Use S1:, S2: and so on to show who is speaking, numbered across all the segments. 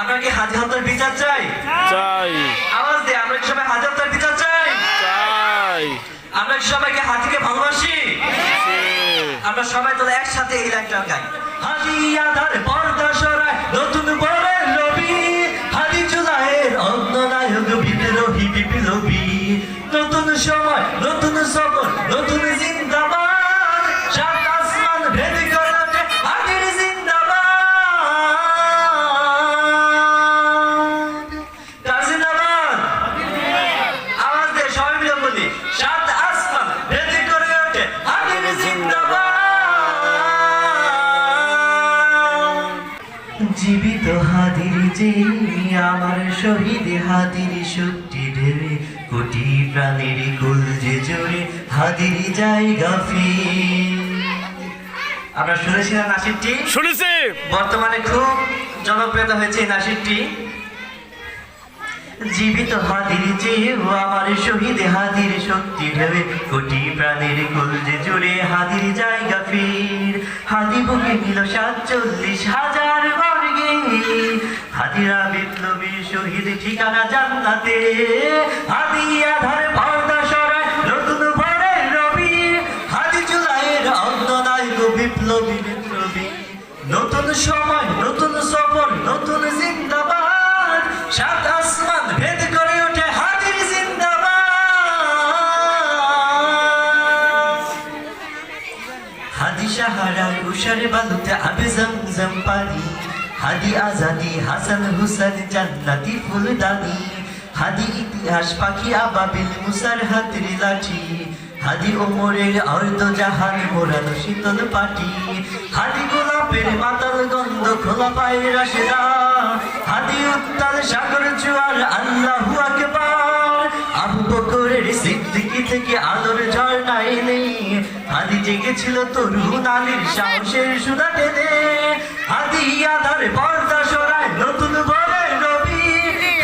S1: আমরা কি হাজি হত্যার বিচার চাই?
S2: চাই।
S1: আওয়াজ দিয়ে আমরা কি সবাই হাজি হত্যার বিচার চাই?
S2: চাই।
S1: আমরা কি সবাইকে হাজিকে ভালোবাসি? আমরা সবাই তো একসাথে এই লাইনটা গাই। হাজি আধার পর্দা সরায় নতুন বরের রবি, হাজি জুলাইয়ের অন্য নায়ক বিদ্রোহী বিপ্লবী, নতুন সময় নতুন সফর নতুন জিন্দাবাদ, সাত আসমান ভেদ করে ওঠে হাজির জিন্দাবাদ। কার জিন্দাবাদ? আওয়াজ দিয়ে সবাই মিলে বলি, সাত আসমান ভেদ করে ওঠে হাজির জিন্দাবাদ। জীবিত হাদির যে আমার শহীদ হাদির শক্তি ঢেলে, কোটি প্রাণের কুল যে জোরে হাদির জায়গা ফির। আমরা শুনেছিলাম নাসিরটি,
S2: শুনেছি।
S1: বর্তমানে খুব জনপ্রিয়তা হয়েছে এই নাসিরটি। জীবিত হাদির চেয়ে আমার শহীদ হাদির শক্তি ঢেলে, কোটি প্রাণের কুল যে জুড়ে হাদির জায়গা ফির। হাদি বুকে নিল 47,000 বর্গে, হাদিরা বিপ্লবী শহীদ ঠিকানা জান্নাতে। হাদি আধার পর্দা সরায় নতুন ভোরের রবি, হাদি জুলাইয়ের অন্য নায়ক বিপ্লবী বিপ্লবী, নতুন সময় নতুন সফর নতুন জিন্দাবাদ, সাত আসমান ভেদ করে ওঠে হাজির জিন্দাবাদ। হাদি সাহারা উষার বালুতে আবে জমজম পানি, হাদি আজাদি হাসান হুসেন জান্নাতি ফুলদানি, হাদি ইতিহাস পাখি আবাবিল মুসার হাতের লাঠি, হাদি ওমরের অর্ধ জাহান মোরানো শীতল পাটি, হাদি গোলাপের মাতাল গন্ধ খোলা পায়ে রাশেদা, হাদি উত্তাল সাগর জোয়ার আল্লাহু আকবার, আবু বকরের সিদ্দিকী থেকে আলোর ঝর্ণা এনে, হাদি জেগেছিল তরুণ আলীর সাহসের সুধা টেনে। হাদি আধার পর্দা সরায় নতুন ভোরের রবি,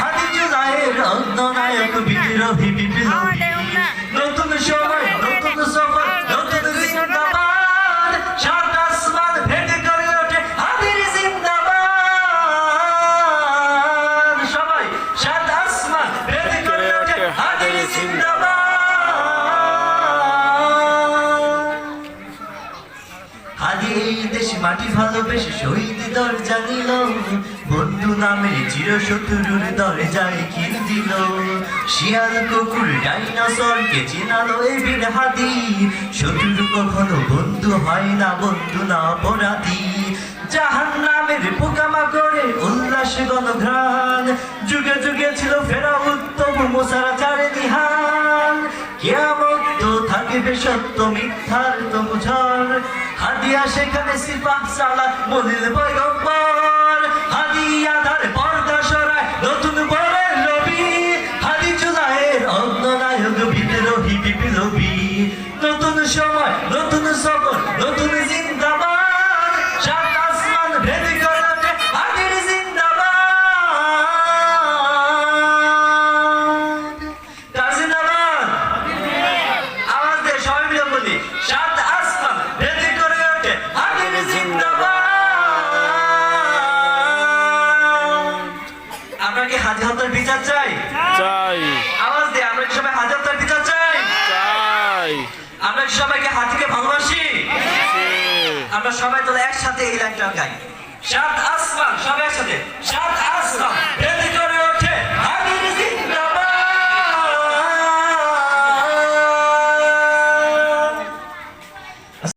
S1: হাদি জুলাইয়ের অন্য নায়ক বিদ্রোহী বিপ্লবী, নতুন সময় নতুন সফর নতুন জিন্দাবাদ, সাত আসমান ভেদ করে ওঠে হাদির জিন্দাবাদ। সবাই সাত আসমান ভেদ করে ওঠে হাদির জিন্দাবাদ। হাদি এই দেশ মাটি ভালোবেসে শহীদ দরজা নিল, বন্ধু নামের চিরশত্রুর দরজায় কিল দিল। শিয়াল কুকুর ডাইনোসরকে চেনালো এই বীর হাদি, শত্রু কখনো বন্ধু হয় না, বন্ধু না অপরাধী। জাহান্নামের পোকামাকড়ে উল্লাস গণঘ্রাণ, যুগে যুগে ছিল ফেরাউন তবু মুসারা চারে নিহান। কিয়ামত তো থাকবে সত্য মিথ্যার তবু ঝড়, হাদিয়া সেখানে সিপাহ সালাত মলিল পয়গম্বর। হাদি আধার পর্দা সরায় নতুন ভোরের রবি, হাদি জুলাইয়ের অন্য নায়ক বিদ্রোহী বিপ্লবী, নতুন সময় নতুন সফর নতুন জিন্দাবাদ, সাত আসমান ভেদ করে ওঠে হাদির জিন্দাবাদ। কার জিন্দাবাদ? আওয়াজ দিয়ে সবাই মিলে বলি, সাত আসমান ভেদ করে ওঠে হাদির জিন্দাবাদ। আমরা কি হাজি হত্যার বিচার চাই?
S2: চাই।
S1: আওয়াজ দিয়ে আমরা কি সবাই হাজি হত্যার বিচার চাই?
S2: চাই।
S1: আমরা কি সবাইকে হাজিকে ভালোবাসি? আমরা সবাই তো একসাথে এই লাইনটা গাই। সাত আসমান সবাই একসাথে, সাত